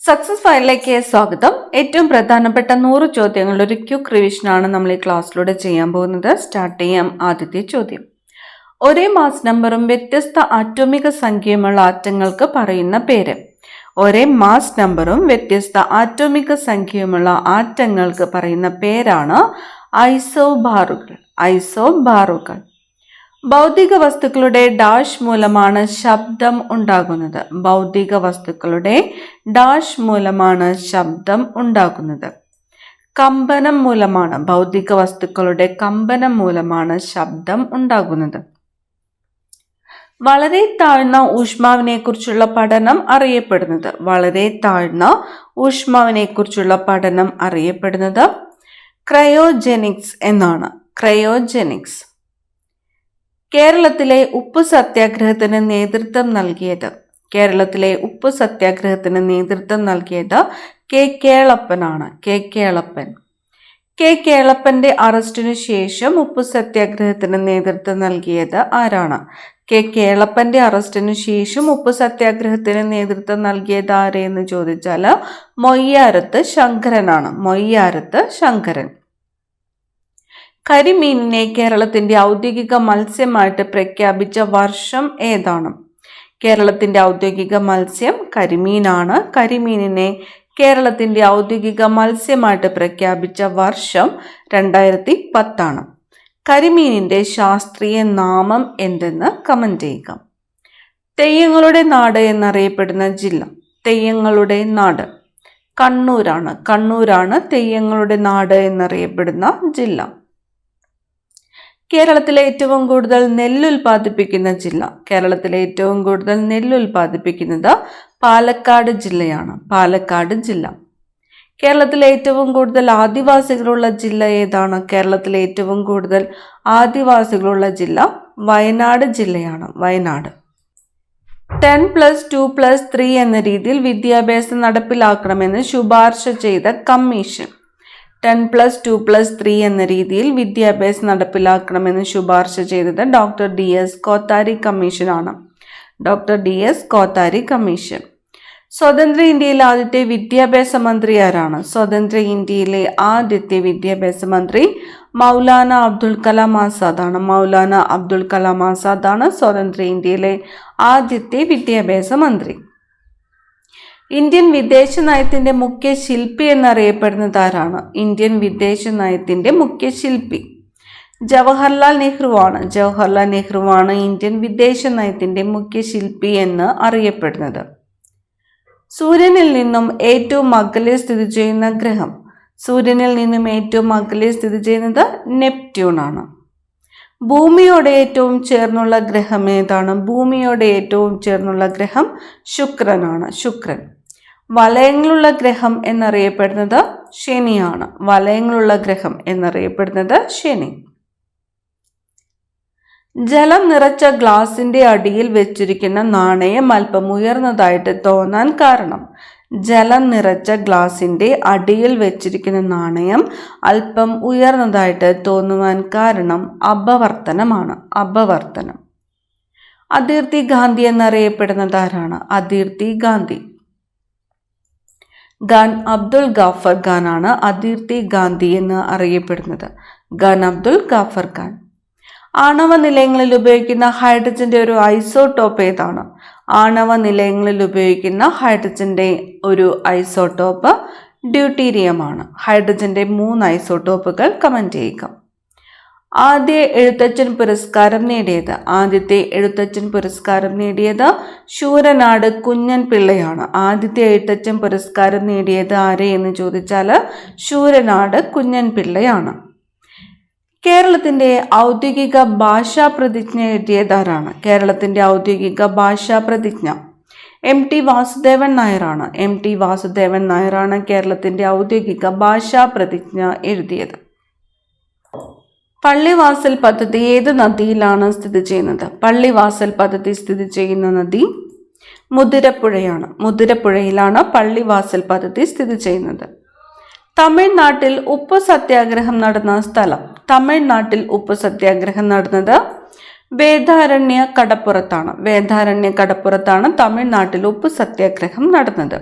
Success ഫയലിലേക്ക് സ്വാഗതം. ഏറ്റവും പ്രധാനപ്പെട്ട 100 ചോദ്യങ്ങളുടെ ഒരു ക്വിക്ക് റിവിഷനാണ് നമ്മൾ ഈ ക്ലാസ്സിലൂടെ ചെയ്യാൻ പോകുന്നത്. സ്റ്റാർട്ട് ചെയ്യാം. ആദ്യത്തെ ചോദ്യം: ഒരേ മാസ് നമ്പറും വ്യത്യസ്ത ആറ്റോമിക സംഖ്യയുമുള്ള ആറ്റങ്ങൾക്ക് പറയുന്ന പേര്. ഒരേ മാസ് നമ്പറും വ്യത്യസ്ത ആറ്റോമിക സംഖ്യയുമുള്ള ആറ്റങ്ങൾക്ക് പറയുന്ന പേരാണ് ഐസോബാറുകൾ. ഐസോബാറുകൾ. ഭൗതിക വസ്തുക്കളുടെ ഡാഷ് മൂലമാണ് ശബ്ദം ഉണ്ടാകുന്നത്. ഭൗതിക വസ്തുക്കളുടെ ഡാഷ് മൂലമാണ് ശബ്ദം ഉണ്ടാകുന്നത്. കമ്പനം മൂലമാണ്. ഭൗതിക വസ്തുക്കളുടെ കമ്പനം മൂലമാണ് ശബ്ദം ഉണ്ടാകുന്നത്. വളരെ താഴ്ന്ന ഊഷ്മാവിനെ കുറിച്ചുള്ള പഠനം അറിയപ്പെടുന്നത്. വളരെ താഴ്ന്ന ഊഷ്മാവിനെ കുറിച്ചുള്ള പഠനം അറിയപ്പെടുന്നത് ക്രയോജെനിക്സ് എന്നാണ്. ക്രയോജെനിക്സ്. കേരളത്തിലെ ഉപ്പു സത്യാഗ്രഹത്തിന് നേതൃത്വം നൽകിയത്. കേരളത്തിലെ ഉപ്പു സത്യാഗ്രഹത്തിന് നേതൃത്വം നൽകിയത് കെ കേളപ്പനാണ്. കെ കേളപ്പൻ. കെ കേളപ്പന്റെ അറസ്റ്റിനു ശേഷം ഉപ്പു സത്യാഗ്രഹത്തിന് നേതൃത്വം നൽകിയത് ആരാണ്? കെ കേളപ്പന്റെ അറസ്റ്റിനു ശേഷം ഉപ്പു സത്യാഗ്രഹത്തിന് നേതൃത്വം നൽകിയത് ആരെന്ന് ചോദിച്ചാൽ മൊയ്യാരത്ത് ശങ്കരനാണ്. മൊയ്യാരത്ത് ശങ്കരൻ. കരിമീനിനെ കേരളത്തിന്റെ ഔദ്യോഗിക മത്സ്യമായിട്ട് പ്രഖ്യാപിച്ച വർഷം ഏതാണ്? കേരളത്തിന്റെ ഔദ്യോഗിക മത്സ്യം കരിമീനാണ്. കരിമീനിനെ കേരളത്തിന്റെ ഔദ്യോഗിക മത്സ്യമായിട്ട് പ്രഖ്യാപിച്ച വർഷം 2010. കരിമീനിന്റെ ശാസ്ത്രീയ നാമം എന്തെന്ന് കമന്റ് ചെയ്യുക. തെയ്യങ്ങളുടെ നാട് എന്നറിയപ്പെടുന്ന ജില്ല. തെയ്യങ്ങളുടെ നാട് കണ്ണൂരാണ്. കണ്ണൂരാണ് തെയ്യങ്ങളുടെ നാട് എന്നറിയപ്പെടുന്ന ജില്ല. കേരളത്തിലെ ഏറ്റവും കൂടുതൽ നെല്ല് ഉൽപ്പാദിപ്പിക്കുന്ന ജില്ല. കേരളത്തിലെ ഏറ്റവും കൂടുതൽ നെല്ല് ഉൽപ്പാദിപ്പിക്കുന്നത് പാലക്കാട് ജില്ലയാണ്. പാലക്കാട് ജില്ല. കേരളത്തിലെ ഏറ്റവും കൂടുതൽ ആദിവാസികളുള്ള ജില്ല ഏതാണ്? കേരളത്തിലെ ഏറ്റവും കൂടുതൽ ആദിവാസികളുള്ള ജില്ല വയനാട് ജില്ലയാണ്. വയനാട്. 10+2+3 എന്ന രീതിയിൽ വിദ്യാഭ്യാസം നടപ്പിലാക്കണമെന്ന് ശുപാർശ ചെയ്ത കമ്മീഷൻ. 10+2+3 എന്ന രീതിയിൽ വിദ്യാഭ്യാസം നടപ്പിലാക്കണമെന്ന് ശുപാർശ ചെയ്തത് ഡോക്ടർ DS കോത്താരി കമ്മീഷനാണ്. ഡോക്ടർ DS കോത്താരി കമ്മീഷൻ. സ്വതന്ത്ര ഇന്ത്യയിലെ ആദ്യത്തെ വിദ്യാഭ്യാസ മന്ത്രി ആരാണ്? സ്വതന്ത്ര ഇന്ത്യയിലെ ആദ്യത്തെ വിദ്യാഭ്യാസ മന്ത്രി മൗലാന അബ്ദുൽ കലാം ആസാദാണ്. മൗലാന അബ്ദുൽ കലാം ആസാദാണ് സ്വതന്ത്ര ഇന്ത്യയിലെ ആദ്യത്തെ വിദ്യാഭ്യാസ മന്ത്രി. ഇന്ത്യൻ വിദേശ നയത്തിന്റെ മുഖ്യ ശില്പി എന്നറിയപ്പെടുന്നത് ആരാണ്? ഇന്ത്യൻ വിദേശ നയത്തിന്റെ മുഖ്യ ശില്പി ജവഹർലാൽ നെഹ്റുവാണ്. ജവഹർലാൽ നെഹ്റുവാണ് ഇന്ത്യൻ വിദേശ നയത്തിന്റെ മുഖ്യ ശില്പി എന്ന് അറിയപ്പെടുന്നത്. സൂര്യനിൽ നിന്നും ഏറ്റവും അകലെ സ്ഥിതി ചെയ്യുന്ന ഗ്രഹം. സൂര്യനിൽ നിന്നും ഏറ്റവും അകലെ സ്ഥിതി ചെയ്യുന്നത് നെപ്റ്റ്യൂൺ ആണ്. ഭൂമിയോട് ഏറ്റവും ചേർന്നുള്ള ഗ്രഹം ഏതാണ്? ഭൂമിയോട് ഏറ്റവും ചേർന്നുള്ള ഗ്രഹം ശുക്രനാണ്. ശുക്രൻ. വലയങ്ങളുള്ള ഗ്രഹം എന്നറിയപ്പെടുന്നത് ശനിയാണ്. വലയങ്ങളുള്ള ഗ്രഹം എന്നറിയപ്പെടുന്നത് ശനി. ജലം നിറച്ച ഗ്ലാസിന്റെ അടിയിൽ വെച്ചിരിക്കുന്ന നാണയം അല്പം ഉയർന്നതായിട്ട് തോന്നാൻ കാരണം. ജലം നിറച്ച ഗ്ലാസിന്റെ അടിയിൽ വെച്ചിരിക്കുന്ന നാണയം അല്പം ഉയർന്നതായിട്ട് തോന്നുവാൻ കാരണം അപവർത്തനമാണ്. അപവർത്തനം. അതിർത്തി ഗാന്ധി എന്നറിയപ്പെടുന്നത് ആരാണ്? അതിർത്തി ഗാന്ധി. ഖാൻ അബ്ദുൽ ഗാഫർ ഖാനാണ് അതിർത്തി ഗാന്ധി എന്ന് അറിയപ്പെടുന്നത്. ഖാൻ അബ്ദുൽ ഗാഫർ ഖാൻ. ആണവ നിലയങ്ങളിൽ ഉപയോഗിക്കുന്ന ഹൈഡ്രജന്റെ ഒരു ഐസോട്ടോപ്പ് ഏതാണ്? ആണവ നിലയങ്ങളിൽ ഉപയോഗിക്കുന്ന ഹൈഡ്രജന്റെ ഒരു ഐസോട്ടോപ്പ് ഡ്യൂട്ടീരിയമാണ്. ഹൈഡ്രജന്റെ 3 ഐസോട്ടോപ്പുകൾ കമന്റ് ചെയ്യുക. ആദ്യ എഴുത്തച്ഛൻ പുരസ്കാരം നേടിയത്. ആദ്യത്തെ എഴുത്തച്ഛൻ പുരസ്കാരം നേടിയത് ശൂരനാട് കുഞ്ഞൻ പിള്ളയാണ്. ആദ്യത്തെ എഴുത്തച്ഛൻ പുരസ്കാരം നേടിയത് ആരെ എന്ന് ചോദിച്ചാൽ ശൂരനാട് കുഞ്ഞൻ പിള്ളയാണ്. കേരളത്തിന്റെ ഔദ്യോഗിക ഭാഷാ പ്രതിജ്ഞ എഴുതിയതാരാണ്? കേരളത്തിന്റെ ഔദ്യോഗിക ഭാഷാ പ്രതിജ്ഞ MT വാസുദേവൻ നായരാണ്. MT വാസുദേവൻ നായരാണ് കേരളത്തിന്റെ ഔദ്യോഗിക ഭാഷാ പ്രതിജ്ഞ എഴുതിയത്. പള്ളിവാസൽ പദ്ധതി ഏത് നദിയിലാണ് സ്ഥിതി ചെയ്യുന്നത്? പള്ളിവാസൽ പദ്ധതി സ്ഥിതി ചെയ്യുന്ന നദി മുതിരപ്പുഴയാണ്. മുതിരപ്പുഴയിലാണ് പള്ളിവാസൽ പദ്ധതി സ്ഥിതി ചെയ്യുന്നത്. തമിഴ്നാട്ടിൽ ഉപ്പു സത്യാഗ്രഹം നടന്ന സ്ഥലം. തമിഴ്നാട്ടിൽ ഉപ്പു സത്യാഗ്രഹം നടന്നത് വേദാരണ്യ കടപ്പുറത്താണ്. വേദാരണ്യ കടപ്പുറത്താണ് തമിഴ്നാട്ടിൽ ഉപ്പു സത്യാഗ്രഹം നടന്നത്.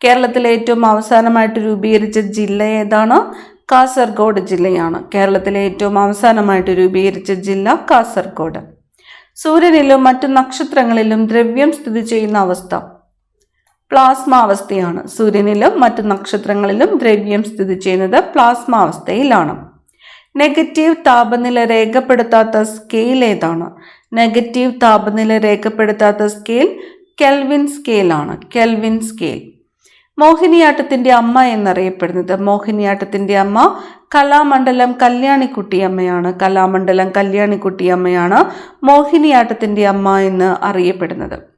കേരളത്തിലെ ഏറ്റവും അവസാനമായിട്ട് രൂപീകരിച്ച ജില്ല ഏതാണ്? കാസർഗോഡ് ജില്ലയാണ്. കേരളത്തിലെ ഏറ്റവും അവസാനമായിട്ട് രൂപീകരിച്ച ജില്ല കാസർഗോഡ്. സൂര്യനിലും മറ്റു നക്ഷത്രങ്ങളിലും ദ്രവ്യം സ്ഥിതി ചെയ്യുന്ന അവസ്ഥ പ്ലാസ്മ അവസ്ഥയാണ്. സൂര്യനിലും മറ്റു നക്ഷത്രങ്ങളിലും ദ്രവ്യം സ്ഥിതി ചെയ്യുന്നത് പ്ലാസ്മ അവസ്ഥയിലാണ്. നെഗറ്റീവ് താപനില രേഖപ്പെടുത്താത്ത സ്കെയിൽ ഏതാണ്? നെഗറ്റീവ് താപനില രേഖപ്പെടുത്താത്ത സ്കെയിൽ കെൽവിൻ സ്കെയിലാണ്. Kelvin scale. മോഹിനിയാട്ടത്തിന്റെ അമ്മ എന്നറിയപ്പെടുന്നത്? മോഹിനിയാട്ടത്തിന്റെ അമ്മ കലാമണ്ഡലം കല്യാണിക്കുട്ടിയമ്മയാണ്. കലാമണ്ഡലം കല്യാണിക്കുട്ടിയമ്മയാണ് മോഹിനിയാട്ടത്തിന്റെ അമ്മ എന്ന് അറിയപ്പെടുന്നത്.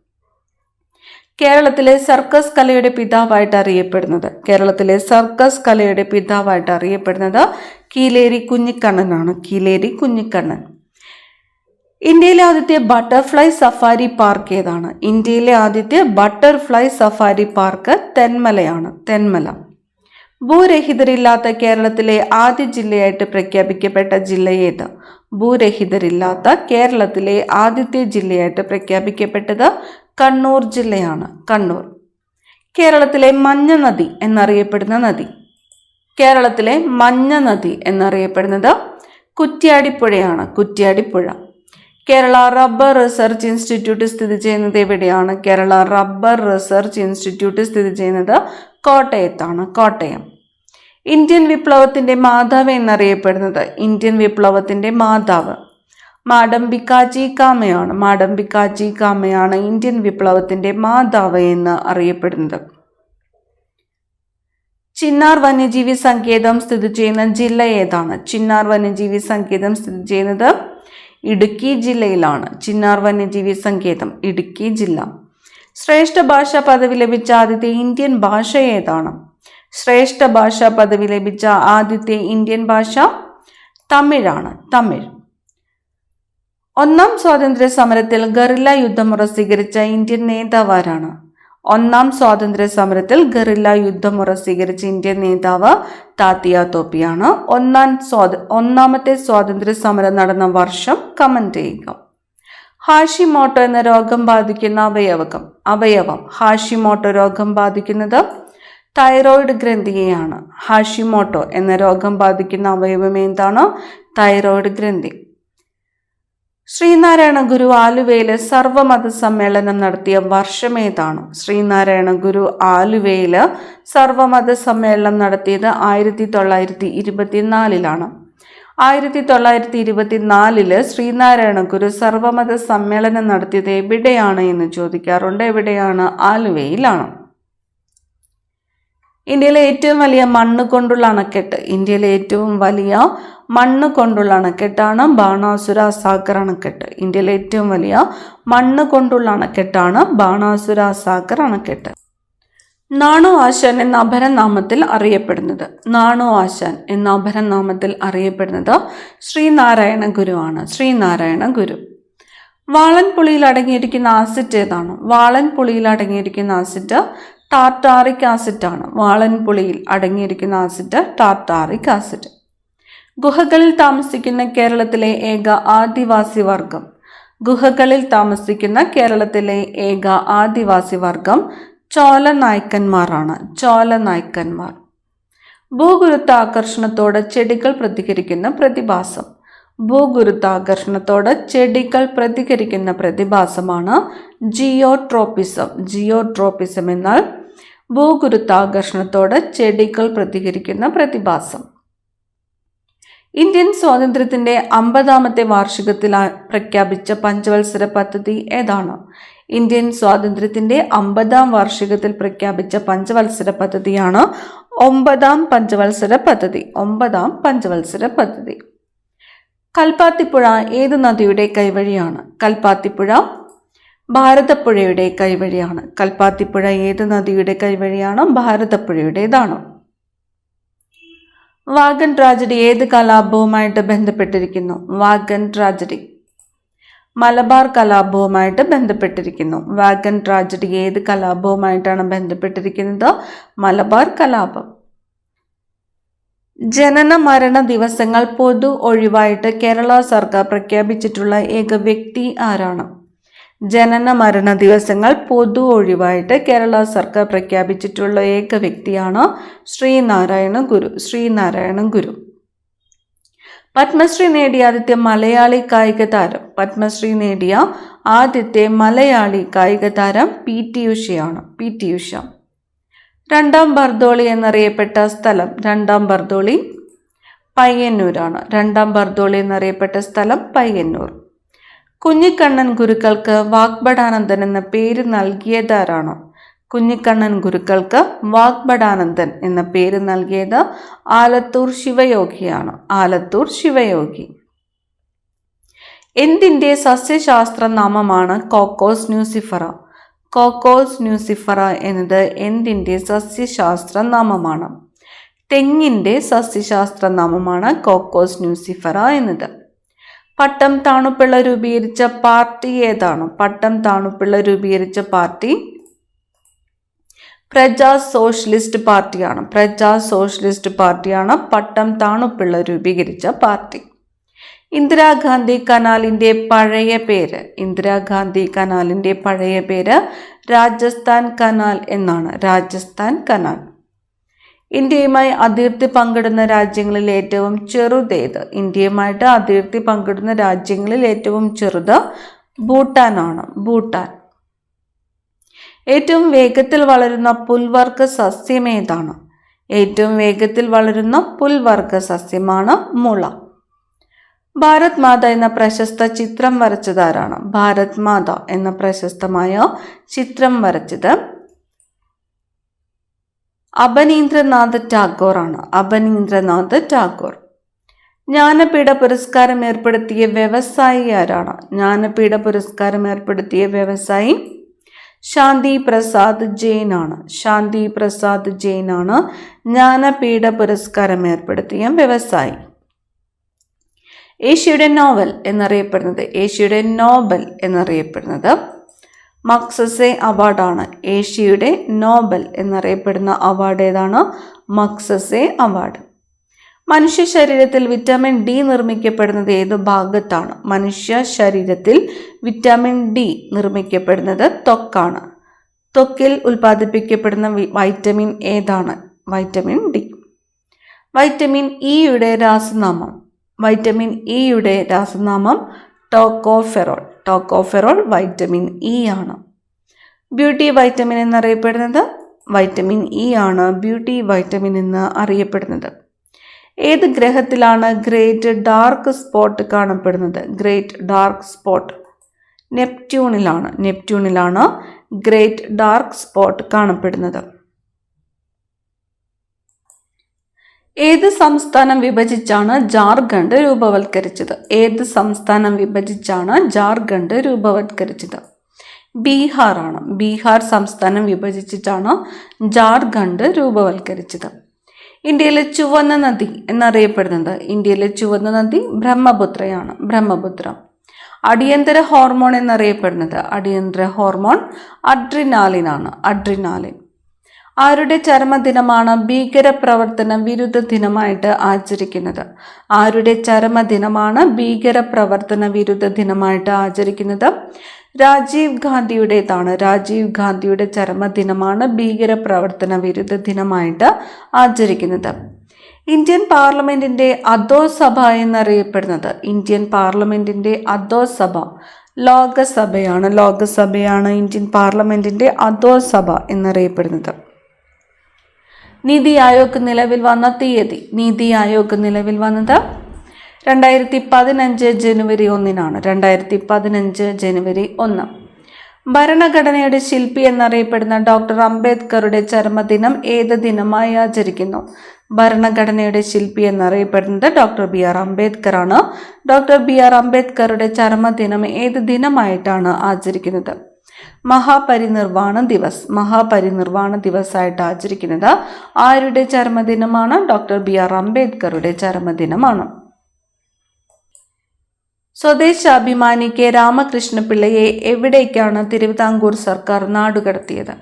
കേരളത്തിലെ സർക്കസ് കലയുടെ പിതാവായിട്ട് അറിയപ്പെടുന്നത്? കേരളത്തിലെ സർക്കസ് കലയുടെ പിതാവായിട്ട് അറിയപ്പെടുന്നത് കീലേരി കുഞ്ഞിക്കണ്ണനാണ്. കീലേരി കുഞ്ഞിക്കണ്ണൻ. ഇന്ത്യയിലെ ആദ്യത്തെ ബട്ടർഫ്ലൈ സഫാരി പാർക്ക് ഏതാണ്? ഇന്ത്യയിലെ ആദ്യത്തെ ബട്ടർഫ്ലൈ സഫാരി പാർക്ക് തെന്മലയാണ്. തെന്മല. ഭൂരഹിതരില്ലാത്ത കേരളത്തിലെ ആദ്യ ജില്ലയായിട്ട് പ്രഖ്യാപിക്കപ്പെട്ട ജില്ല ഏത്? ഭൂരഹിതരില്ലാത്ത കേരളത്തിലെ ആദ്യത്തെ ജില്ലയായിട്ട് പ്രഖ്യാപിക്കപ്പെട്ടത് കണ്ണൂർ ജില്ലയാണ്. കണ്ണൂർ. കേരളത്തിലെ മഞ്ഞ നദി എന്നറിയപ്പെടുന്ന നദി? കേരളത്തിലെ മഞ്ഞ നദി എന്നറിയപ്പെടുന്നത് കുറ്റ്യാടിപ്പുഴയാണ്. Kuttiadipuzha. Kerala rubber research institute സ്ഥിതി ചെയ്യുന്നത് എവിടെയാണ്? കേരള റബ്ബർ റിസർച്ച് ഇൻസ്റ്റിറ്റ്യൂട്ട് സ്ഥിതി ചെയ്യുന്നത് കോട്ടയത്താണ്. കോട്ടയം. ഇന്ത്യൻ വിപ്ലവത്തിന്റെ മാതാവ് എന്നറിയപ്പെടുന്നത്? ഇന്ത്യൻ വിപ്ലവത്തിന്റെ മാതാവ് മാഡംബികാജി കാമയാണ്. മാഡംബികാജി കാമയാണ് ഇന്ത്യൻ വിപ്ലവത്തിന്റെ മാതാവ് എന്ന് അറിയപ്പെടുന്നത്. ചിന്നാർ വന്യജീവി സങ്കേതം സ്ഥിതി ചെയ്യുന്ന ജില്ല ഏതാണ്? ചിന്നാർ വന്യജീവി സങ്കേതം സ്ഥിതി ചെയ്യുന്നത് ഇടുക്കി ജില്ലയിലാണ്. ചിന്നാർ വന്യജീവി സങ്കേതം ഇടുക്കി ജില്ല. ശ്രേഷ്ഠ ഭാഷാ പദവി ലഭിച്ച ആദ്യത്തെ ഇന്ത്യൻ ഭാഷ ഏതാണ്? ശ്രേഷ്ഠ ഭാഷാ പദവി ലഭിച്ച ആദ്യത്തെ ഇന്ത്യൻ ഭാഷ തമിഴാണ്. തമിഴ്. ഒന്നാം സ്വാതന്ത്ര്യ സമരത്തിൽ ഗറില്ല യുദ്ധമുറ സ്വീകരിച്ച ഇന്ത്യൻ നേതാവാരാണ്? ഒന്നാം സ്വാതന്ത്ര്യ സമരത്തിൽ ഗറില്ല യുദ്ധമുറ സ്വീകരിച്ച ഇന്ത്യൻ നേതാവ് താത്യ തോപ്പിയാണ്. ഒന്നാമത്തെ സ്വാതന്ത്ര്യ സമരം നടന്ന വർഷം കമന്റ് ചെയ്യുക. ഹാഷിമോട്ടോ എന്ന രോഗം ബാധിക്കുന്ന അവയവം ഹാഷിമോട്ടോ രോഗം ബാധിക്കുന്നത് തൈറോയിഡ് ഗ്രന്ഥിയെയാണ്. ഹാഷിമോട്ടോ എന്ന രോഗം ബാധിക്കുന്ന അവയവം എന്താണ്? തൈറോയിഡ് ഗ്രന്ഥി. ശ്രീനാരായണ ഗുരു ആലുവയില് സർവമത സമ്മേളനം നടത്തിയ വർഷം ഏതാണ്? ശ്രീനാരായണ ഗുരു ആലുവയില് സർവമത സമ്മേളനം നടത്തിയത് 1924 1924 ശ്രീനാരായണ ഗുരു സർവമത സമ്മേളനം നടത്തിയത് എവിടെയാണ് എന്ന് ചോദിക്കാറുണ്ട്. എവിടെയാണ്? ആലുവയിലാണ്. ഇന്ത്യയിലെ ഏറ്റവും വലിയ മണ്ണ് കൊണ്ടുള്ള അണക്കെട്ട്? ഇന്ത്യയിലെ ഏറ്റവും വലിയ മണ്ണ് കൊണ്ടുള്ള അണക്കെട്ടാണ് ബാണാസുര സാഗർ അണക്കെട്ട്. ഇന്ത്യയിലെ ഏറ്റവും വലിയ മണ്ണ് കൊണ്ടുള്ള അണക്കെട്ടാണ് ബാണാസുര സാഗർ അണക്കെട്ട്. നാണു ആശാൻ എന്ന അപരനാമത്തിൽ അറിയപ്പെടുന്നത്? നാണു ആശാൻ എന്ന അപരനാമത്തിൽ അറിയപ്പെടുന്നത് ശ്രീനാരായണ ഗുരു ആണ്. ശ്രീനാരായണ ഗുരു. വാളൻപുളിയിൽ അടങ്ങിയിരിക്കുന്ന ആസിഡ് ഏതാണ്? വാളൻപുളിയിൽ അടങ്ങിയിരിക്കുന്ന ആസിഡ് ടാർട്ടാറിക് ആസിഡ് ആണ്. വാളൻപുളിയിൽ അടങ്ങിയിരിക്കുന്ന ആസിഡ് ടാർട്ടാറിക് ആസിഡ്. ഗുഹകളിൽ താമസിക്കുന്ന കേരളത്തിലെ ഏക ആദിവാസി വർഗം? ഗുഹകളിൽ താമസിക്കുന്ന കേരളത്തിലെ ഏക ആദിവാസി വർഗം ചോല നായ്ക്കന്മാരാണ്. ചോല നായ്ക്കന്മാർ. ഭൂഗുരുത്വാകർഷണത്തോട് ചെടികൾ പ്രതികരിക്കുന്ന പ്രതിഭാസം? ഭൂഗുരുത്വാകർഷണത്തോട് ചെടികൾ പ്രതികരിക്കുന്ന പ്രതിഭാസമാണ് ജിയോട്രോപിസം. ജിയോട്രോപിസം എന്നാൽ ഭൂഗുരുത്വാകർഷണത്തോട് ചെടികൾ പ്രതികരിക്കുന്ന പ്രതിഭാസം. ഇന്ത്യൻ സ്വാതന്ത്ര്യത്തിന്റെ 50ാമത്തെ വാർഷികത്തിൽ പ്രഖ്യാപിച്ച പഞ്ചവത്സര പദ്ധതി ഏതാണ്? ഇന്ത്യൻ സ്വാതന്ത്ര്യത്തിന്റെ 50ാം വാർഷികത്തിൽ പ്രഖ്യാപിച്ച പഞ്ചവത്സര പദ്ധതിയാണ് 9ാം പഞ്ചവത്സര പദ്ധതി. 9ാം പഞ്ചവത്സര പദ്ധതി. കൽപ്പാത്തിപ്പുഴ ഏത് നദിയുടെ കൈവഴിയാണ്? കൽപ്പാത്തിപ്പുഴ ഭാരതപ്പുഴയുടെ കൈവഴിയാണ്. കൽപ്പാത്തിപ്പുഴ ഏത് നദിയുടെ കൈവഴിയാണ്? ഭാരതപ്പുഴയുടേതാണ്. വാഗൺ ട്രാജഡി ഏത് കലാപവുമായിട്ട് ബന്ധപ്പെട്ടിരിക്കുന്നു? വാഗൺ ട്രാജഡി മലബാർ കലാപവുമായിട്ട് ബന്ധപ്പെട്ടിരിക്കുന്നു. വാഗൺ ട്രാജഡി ഏത് കലാപവുമായിട്ടാണ് ബന്ധപ്പെട്ടിരിക്കുന്നത്? മലബാർ കലാപം. ജനന മരണ ദിവസങ്ങൾ പൊതു ഒഴിവായിട്ട് കേരള സർക്കാർ പ്രഖ്യാപിച്ചിട്ടുള്ള ഏക വ്യക്തി ആരാണ്? ജനന മരണ ദിവസങ്ങൾ പൊതു ഒഴിവായിട്ട് കേരള സർക്കാർ പ്രഖ്യാപിച്ചിട്ടുള്ള ഏക വ്യക്തിയാണ് ശ്രീനാരായണ ഗുരു. പത്മശ്രീ നേടിയ ആദ്യത്തെ മലയാളി കായിക താരം പി.ടി. ഉഷ. രണ്ടാം ബർദോളി എന്നറിയപ്പെട്ട സ്ഥലം പയ്യന്നൂർ. കുഞ്ഞിക്കണ്ണൻ ഗുരുക്കൾക്ക് വാഗ്ഭടാനന്ദൻ എന്ന പേര് നൽകിയത് ആലത്തൂർ ശിവയോഗിയാണ്. എന്തിൻ്റെ സസ്യശാസ്ത്ര നാമമാണ് കോക്കോസ് ന്യൂസിഫറ എന്നത് എന്തിൻ്റെ സസ്യശാസ്ത്ര നാമമാണ്? തെങ്ങിൻ്റെ സസ്യശാസ്ത്ര നാമമാണ് കോക്കോസ് ന്യൂസിഫറ എന്നത്. പട്ടം താണുപിള്ള രൂപീകരിച്ച പാർട്ടി ഏതാണ്? പ്രജാ സോഷ്യലിസ്റ്റ് പാർട്ടിയാണ് പട്ടം താണുപിള്ള രൂപീകരിച്ച പാർട്ടി. ഇന്ദിരാഗാന്ധി കനാലിൻ്റെ പഴയ പേര് രാജസ്ഥാൻ കനാൽ എന്നാണ്. ഇന്ത്യയുമായി അതിർത്തി പങ്കിടുന്ന രാജ്യങ്ങളിൽ ഏറ്റവും ചെറുതേത്? ഭൂട്ടാനാണ്. ഏറ്റവും വേഗത്തിൽ വളരുന്ന പുൽവർഗ സസ്യം ഏതാണ്? സസ്യമാണ് മുള. ഭാരത് മാത എന്ന പ്രശസ്ത ചിത്രം വരച്ചതാരാണ്? ചിത്രം വരച്ചത് അബനീന്ദ്രനാഥ് ടാഗോർ. ജ്ഞാനപീഠ പുരസ്കാരം ഏർപ്പെടുത്തിയ വ്യവസായി ആരാണ്? ശാന്തി പ്രസാദ് ജെയിനാണ്. ജ്ഞാനപീഠ പുരസ്കാരം ഏർപ്പെടുത്തിയ വ്യവസായി. ഏഷ്യയുടെ നോബൽ എന്നറിയപ്പെടുന്നത് മക്സസെ അവാർഡാണ്. ഏഷ്യയുടെ നോബൽ എന്നറിയപ്പെടുന്ന അവാർഡ് ഏതാണ്? Magsaysay award. മനുഷ്യ ശരീരത്തിൽ വിറ്റാമിൻ ഡി നിർമ്മിക്കപ്പെടുന്നത് ഏത് ഭാഗത്താണ്? നിർമ്മിക്കപ്പെടുന്നത് ത്വക്കാണ്. ത്വക്കിൽ ഉൽപ്പാദിപ്പിക്കപ്പെടുന്ന വൈറ്റമിൻ ഏതാണ്? Vitamin D. വൈറ്റമിൻ ഇയുടെ രാസനാമം ടോക്കോഫെറോൾ വൈറ്റമിൻ ഇ ആണ്. ബ്യൂട്ടി വൈറ്റമിൻ എന്നറിയപ്പെടുന്നത് വൈറ്റമിൻ ഇ ആണ്. ബ്യൂട്ടി വൈറ്റമിൻ എന്ന് അറിയപ്പെടുന്നത്. ഏത് ഗ്രഹത്തിലാണ് ഗ്രേറ്റ് ഡാർക്ക് സ്പോട്ട് കാണപ്പെടുന്നത്? നെപ്റ്റ്യൂണിലാണ് ഗ്രേറ്റ് ഡാർക്ക് സ്പോട്ട് കാണപ്പെടുന്നത്. ഏത് സംസ്ഥാനം വിഭജിച്ചാണ് ജാർഖണ്ഡ് രൂപവത്കരിച്ചത്? ബീഹാറാണ്. ബീഹാർ സംസ്ഥാനം വിഭജിച്ചിട്ടാണ് ജാർഖണ്ഡ് രൂപവത്കരിച്ചത്. ഇന്ത്യയിലെ ചുവന്ന നദി എന്നറിയപ്പെടുന്നത് ബ്രഹ്മപുത്ര. അടിയന്തര ഹോർമോൺ എന്നറിയപ്പെടുന്നത് അഡ്രിനാലിൻ. ആരുടെ ചരമദിനമാണ് ഭീകരപ്രവർത്തന വിരുദ്ധ ദിനമായിട്ട് ആചരിക്കുന്നത്? രാജീവ് ഗാന്ധിയുടെ ചരമദിനമാണ് ഭീകരപ്രവർത്തന വിരുദ്ധ ദിനമായിട്ട് ആചരിക്കുന്നത്. ഇന്ത്യൻ പാർലമെന്റിന്റെ അധോസഭ എന്നറിയപ്പെടുന്നത് ലോകസഭയാണ് ഇന്ത്യൻ പാർലമെന്റിന്റെ അധോസഭ എന്നറിയപ്പെടുന്നത്. നീതി ആയോഗ് നിലവിൽ വന്ന തീയതി 2015 ജനുവരി 1. ഭരണഘടനയുടെ ശില്പി എന്നറിയപ്പെടുന്ന ഡോക്ടർ അംബേദ്കറുടെ ചരമദിനം ഏത് ദിനമായി ആചരിക്കുന്നു? ഭരണഘടനയുടെ ശില്പി എന്നറിയപ്പെടുന്നത് ഡോക്ടർ ബി.ആർ. അംബേദ്കർ ആണ്. Doctor B R. അംബേദ്കറുടെ ചരമദിനം ഏത് ദിനമായിട്ടാണ് ആചരിക്കുന്നത്? മഹാപരിനിർവാണ ദിവസായിട്ട് ആചരിക്കുന്നത്. ആരുടെ ചരമദിനമാണ്? Doctor B R. അംബേദ്കറുടെ ചരമദിനമാണ്. സ്വദേശാഭിമാനി കെ രാമകൃഷ്ണപിള്ളയെ എവിടേക്കാണ് തിരുവിതാംകൂർ സർക്കാർ നാടുകടത്തിയത്?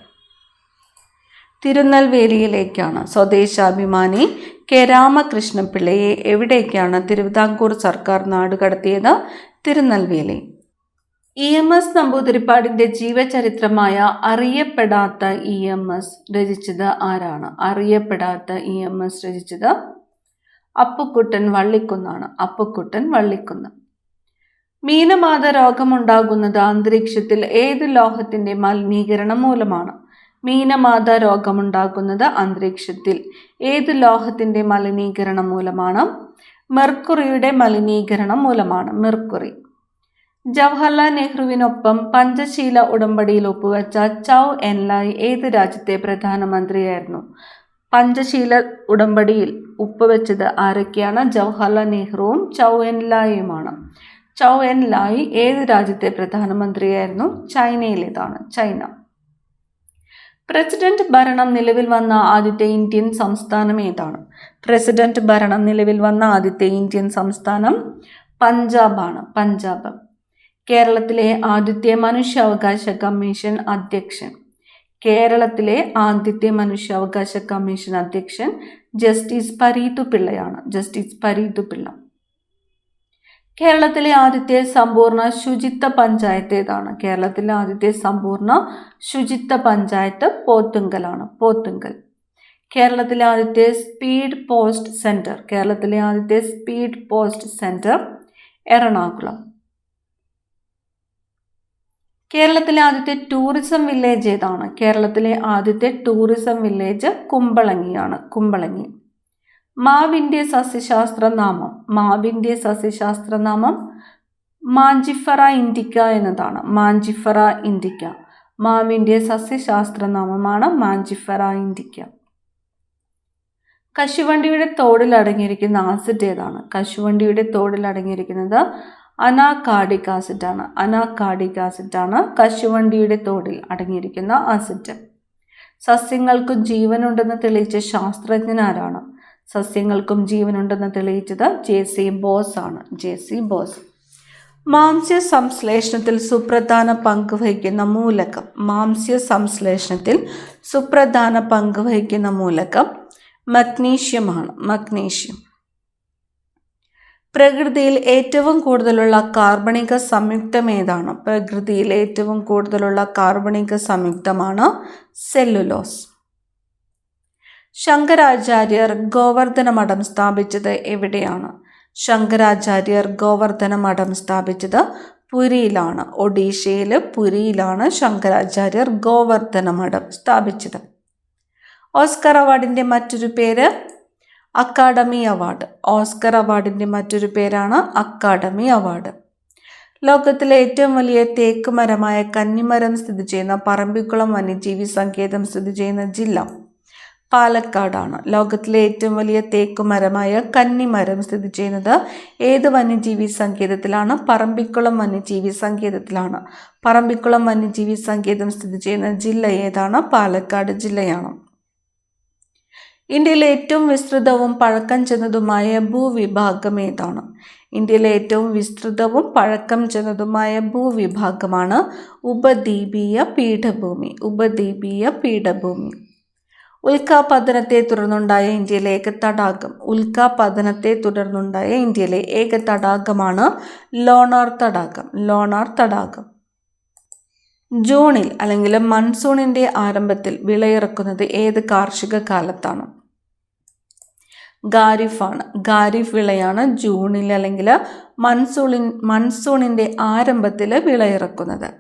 തിരുനെൽവേലിയിലേക്കാണ്. സ്വദേശാഭിമാനി കെ രാമകൃഷ്ണപിള്ളയെ എവിടേക്കാണ് തിരുവിതാംകൂർ സർക്കാർ നാടുകടത്തിയത്? തിരുനെൽവേലി. EMS നമ്പൂതിരിപ്പാടിന്റെ ജീവചരിത്രമായ അറിയപ്പെടാത്ത EMS രചിച്ചത് ആരാണ്? അറിയപ്പെടാത്ത EMS രചിച്ചത് അപ്പുക്കുട്ടൻ വള്ളിക്കുന്നാണ്. അപ്പുക്കുട്ടൻ വള്ളിക്കുന്ന്. മീനമാത രോഗമുണ്ടാകുന്നത് അന്തരീക്ഷത്തിൽ ഏത് ലോഹത്തിന്റെ മലിനീകരണം മൂലമാണ്? മീനമാത രോഗമുണ്ടാകുന്നത് അന്തരീക്ഷത്തിൽ ഏത് ലോഹത്തിന്റെ മലിനീകരണം മൂലമാണ്? മെർക്കുറിയുടെ മലിനീകരണം മൂലമാണ്. മെർക്കുറി. ജവഹർലാൽ നെഹ്റുവിനൊപ്പം പഞ്ചശീല ഉടമ്പടിയിൽ ഒപ്പുവെച്ച ചൗ എൻ ലായ് ഏത് രാജ്യത്തെ പ്രധാനമന്ത്രിയായിരുന്നു? പഞ്ചശീല ഉടമ്പടിയിൽ ഒപ്പുവെച്ചത് ആരൊക്കെയാണ്? ജവഹർലാൽ നെഹ്റുവും ചൗ എൻ ലായുമാണ്. ചൗ എൻ ലായ് ഏത് രാജ്യത്തെ പ്രധാനമന്ത്രിയായിരുന്നു? ചൈനയിലേതാണ്. ചൈന. പ്രസിഡന്റ് ഭരണം നിലവിൽ വന്ന ആദ്യത്തെ ഇന്ത്യൻ സംസ്ഥാനം ഏതാണ്? പ്രസിഡന്റ് ഭരണം നിലവിൽ വന്ന ആദ്യത്തെ ഇന്ത്യൻ സംസ്ഥാനം പഞ്ചാബാണ്. പഞ്ചാബ്. കേരളത്തിലെ ആദ്യത്തെ മനുഷ്യാവകാശ കമ്മീഷൻ അധ്യക്ഷൻ. കേരളത്തിലെ ആദ്യത്തെ മനുഷ്യാവകാശ കമ്മീഷൻ അധ്യക്ഷൻ ജസ്റ്റിസ് പരീതു പിള്ളയാണ്. ജസ്റ്റിസ് പരീതു പിള്ള. കേരളത്തിലെ ആദ്യത്തെ സമ്പൂർണ്ണ ശുചിത്വ പഞ്ചായത്ത് ഏതാണ്? കേരളത്തിലെ ആദ്യത്തെ സമ്പൂർണ്ണ ശുചിത്വ പഞ്ചായത്ത് പോത്തുങ്കലാണ്. പോത്തുങ്കൽ. കേരളത്തിലെ ആദ്യത്തെ സ്പീഡ് പോസ്റ്റ് സെന്റർ. കേരളത്തിലെ ആദ്യത്തെ സ്പീഡ് പോസ്റ്റ് സെന്റർ എറണാകുളം. കേരളത്തിലെ ആദ്യത്തെ ടൂറിസം വില്ലേജ് ഏതാണ്? കേരളത്തിലെ ആദ്യത്തെ ടൂറിസം വില്ലേജ് കുമ്പളങ്ങിയാണ്. കുമ്പളങ്ങി. മാവിന്റെ സസ്യശാസ്ത്ര നാമം. മാവിന്റെ സസ്യശാസ്ത്ര നാമം മാഞ്ചിഫറ ഇൻഡിക്ക എന്നതാണ്. മാഞ്ചിഫറ ഇൻഡിക്ക. മാവിന്റെ സസ്യശാസ്ത്ര നാമമാണ് മാഞ്ചിഫറ ഇൻഡിക്ക. കശുവണ്ടിയുടെ തോടിൽ അടങ്ങിയിരിക്കുന്ന ആസിഡ് ഏതാണ്? കശുവണ്ടിയുടെ തോടിൽ അടങ്ങിയിരിക്കുന്നത് അനാകാർഡിക് ആസിഡ് ആണ്. അനാകാർഡിക് ആസിഡ് ആണ് കശുവണ്ടിയുടെ തോടിൽ അടങ്ങിയിരിക്കുന്ന ആസിഡ്. സസ്യങ്ങൾക്കും ജീവനുണ്ടെന്ന് തെളിയിച്ച ശാസ്ത്രജ്ഞൻ ആരാണ്? സസ്യങ്ങൾക്കും ജീവനുണ്ടെന്ന് തെളിയിച്ചത് JC ബോസ് ആണ്. JC ബോസ്. മാംസ്യ സംശ്ലേഷണത്തിൽ സുപ്രധാന പങ്ക് വഹിക്കുന്ന മൂലകം. മാംസ്യ സംശ്ലേഷണത്തിൽ സുപ്രധാന പങ്ക് വഹിക്കുന്ന മൂലകം മഗ്നീഷ്യമാണ്. മഗ്നീഷ്യം. പ്രകൃതിയിൽ ഏറ്റവും കൂടുതലുള്ള കാർബണിക സംയുക്തം ഏതാണ്? പ്രകൃതിയിൽ ഏറ്റവും കൂടുതലുള്ള കാർബണിക സംയുക്തമാണ് സെല്ലുലോസ്. ശങ്കരാചാര്യർ ഗോവർദ്ധന മഠം സ്ഥാപിച്ചത് എവിടെയാണ്? ശങ്കരാചാര്യർ ഗോവർദ്ധന മഠം സ്ഥാപിച്ചത് പുരിയിലാണ്. ഒഡീഷയിലെ പുരിയിലാണ് ശങ്കരാചാര്യർ ഗോവർദ്ധന മഠം സ്ഥാപിച്ചത്. ഓസ്കർ അവാർഡിന്റെ മറ്റൊരു പേര് അക്കാഡമി അവാർഡ്. ഓസ്കർ അവാർഡിന്റെ മറ്റൊരു പേരാണ് അക്കാഡമി അവാർഡ്. ലോകത്തിലെ ഏറ്റവും വലിയ തേക്ക് മരമായ കന്നിമരം സ്ഥിതി ചെയ്യുന്ന പറമ്പിക്കുളം വന്യജീവി സങ്കേതം സ്ഥിതി ചെയ്യുന്ന ജില്ല പാലക്കാടാണ്. ലോകത്തിലെ ഏറ്റവും വലിയ തേക്ക് മരമായ കന്നിമരം സ്ഥിതി ചെയ്യുന്നത് ഏത് വന്യജീവി സങ്കേതത്തിലാണ്? പറമ്പിക്കുളം വന്യജീവി സങ്കേതത്തിലാണ്. പറമ്പിക്കുളം വന്യജീവി സങ്കേതം സ്ഥിതി ചെയ്യുന്ന ജില്ല ഏതാണ്? പാലക്കാട് ജില്ലയാണ്. ഇന്ത്യയിലെ ഏറ്റവും വിസ്തൃതവും പഴക്കം ചെന്നതുമായ ഭൂവിഭാഗം ഏതാണ്? ഇന്ത്യയിലെ ഏറ്റവും വിസ്തൃതവും പഴക്കം ചെന്നതുമായ ഭൂവിഭാഗമാണ് ഉപദ്വീപീയ പീഠഭൂമി. ഉപദ്വീപീയ പീഠഭൂമി. ഉൽക്കാപതനത്തെ തുടർന്നുണ്ടായ ഇന്ത്യയിലെ ഏക തടാകം. ഉൽക്കാപതനത്തെ തുടർന്നുണ്ടായ ഇന്ത്യയിലെ ഏക തടാകമാണ് ലോണാർ തടാകം. ലോണാർ തടാകം. ജൂണിൽ അല്ലെങ്കിൽ മൺസൂണിന്റെ ആരംഭത്തിൽ വിളയിറക്കുന്നത് ഏത് കാർഷിക കാലത്താണ്? ഖാരിഫാണ്. ഖാരിഫ് വിളയാണ് ജൂണിൽ അല്ലെങ്കിൽ മൺസൂണിന്റെ ആരംഭത്തിൽ വിളയിറക്കുന്നത്.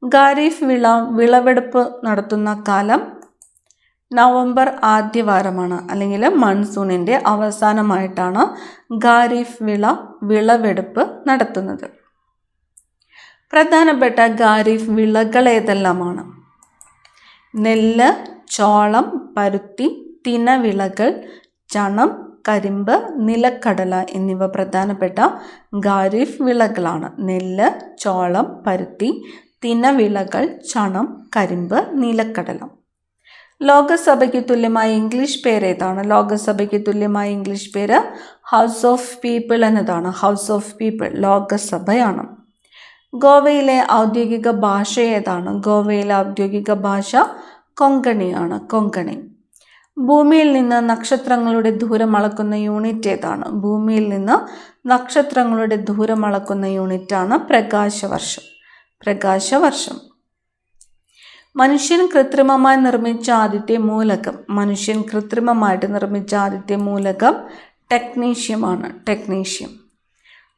ഖാരിഫ് വിളവെടുപ്പ് നടത്തുന്ന കാലം നവംബർ ആദ്യവാരമാണ് അല്ലെങ്കിൽ മൺസൂണിന്റെ അവസാനമായിട്ടാണ് ഖാരിഫ് വിളവെടുപ്പ് നടത്തുന്നത്. പ്രധാനപ്പെട്ട ഖാരിഫ് വിളകൾ ഏതെല്ലാമാണ്? നെല്ല്, ചോളം, പരുത്തി, തിനവിളകൾ, ചണം, കരിമ്പ്, നിലക്കടല എന്നിവ പ്രധാനപ്പെട്ട ഖാരിഫ് വിളകളാണ്. നെല്ല്, ചോളം, പരുത്തി, തിനവിളകൾ, ചണം, കരിമ്പ്, നിലക്കടല. ലോകസഭയ്ക്ക് തുല്യമായ ഇംഗ്ലീഷ് പേര് ഏതാണ്? ലോകസഭയ്ക്ക് തുല്യമായ ഇംഗ്ലീഷ് പേര് ഹൗസ് ഓഫ് പീപ്പിൾ എന്നതാണ്. ഹൗസ് ഓഫ് പീപ്പിൾ ലോകസഭയാണ്. ഗോവയിലെ ഔദ്യോഗിക ഭാഷ ഏതാണ്? ഗോവയിലെ ഔദ്യോഗിക ഭാഷ കൊങ്കണിയാണ്. കൊങ്കണി. ഭൂമിയിൽ നിന്ന് നക്ഷത്രങ്ങളുടെ ദൂരം അളക്കുന്ന യൂണിറ്റ് ഏതാണ്? ഭൂമിയിൽ നിന്ന് നക്ഷത്രങ്ങളുടെ ദൂരം അളക്കുന്ന യൂണിറ്റാണ് പ്രകാശവർഷം. പ്രകാശവർഷം. മനുഷ്യൻ കൃത്രിമമായി നിർമ്മിച്ച ആദ്യത്തെ മൂലകം. മനുഷ്യൻ കൃത്രിമമായിട്ട് നിർമ്മിച്ച ആദ്യത്തെ മൂലകം ടെക്നീഷ്യമാണ്. ടെക്നീഷ്യം.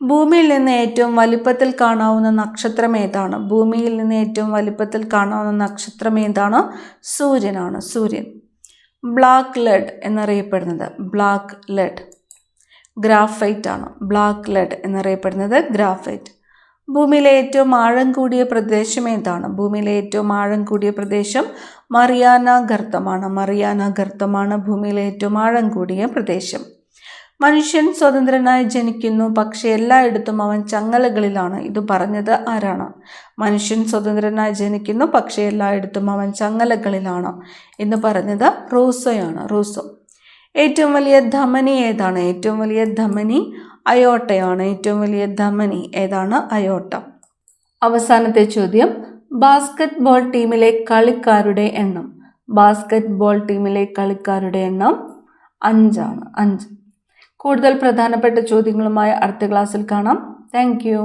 ഭൂമിയിൽ നിന്ന് ഏറ്റവും വലിപ്പത്തിൽ കാണാവുന്ന നക്ഷത്രം ഏതാണ്? ഭൂമിയിൽ നിന്ന് ഏറ്റവും വലിപ്പത്തിൽ കാണാവുന്ന നക്ഷത്രം ഏതാണ്? സൂര്യനാണ്. സൂര്യൻ. ബ്ലാക്ക് ലെഡ് എന്നറിയപ്പെടുന്നത്. Black lead. ഗ്രാഫൈറ്റ് ആണ്. ബ്ലാക്ക് ലെഡ് എന്നറിയപ്പെടുന്നത് ഗ്രാഫൈറ്റ്. ഭൂമിയിലെ ഏറ്റവും ആഴം കൂടിയ പ്രദേശം ഏതാണ്? ഭൂമിയിലെ ഏറ്റവും ആഴം കൂടിയ പ്രദേശം മറിയാന ഗർത്തമാണ്. മറിയാന ഗർത്തമാണ് ഭൂമിയിലെ ഏറ്റവും ആഴം കൂടിയ പ്രദേശം. മനുഷ്യൻ സ്വതന്ത്രനായി ജനിക്കുന്നു, പക്ഷേ എല്ലായിടത്തും അവൻ ചങ്ങലകളിലാണ്. ഇത് പറഞ്ഞത് ആരാണ്? മനുഷ്യൻ സ്വതന്ത്രനായി ജനിക്കുന്നു, പക്ഷേ എല്ലായിടത്തും അവൻ ചങ്ങലകളിലാണ് എന്ന് പറഞ്ഞത് റൂസോയാണ്. റൂസോ. ഏറ്റവും വലിയ ധമനി ഏതാണ്? ഏറ്റവും വലിയ ധമനി അയോട്ടയാണ്. ഏറ്റവും വലിയ ധമനി ഏതാണ്? അയോട്ട. അവസാനത്തെ ചോദ്യം, ബാസ്കറ്റ് ബോൾ ടീമിലെ കളിക്കാരുടെ എണ്ണം. ബാസ്കറ്റ് ബോൾ ടീമിലെ കളിക്കാരുടെ എണ്ണം 5 ആണ്. 5. കൂടുതൽ പ്രധാനപ്പെട്ട ചോദ്യങ്ങളുമായി അടുത്ത ക്ലാസ്സിൽ കാണാം. Thank you.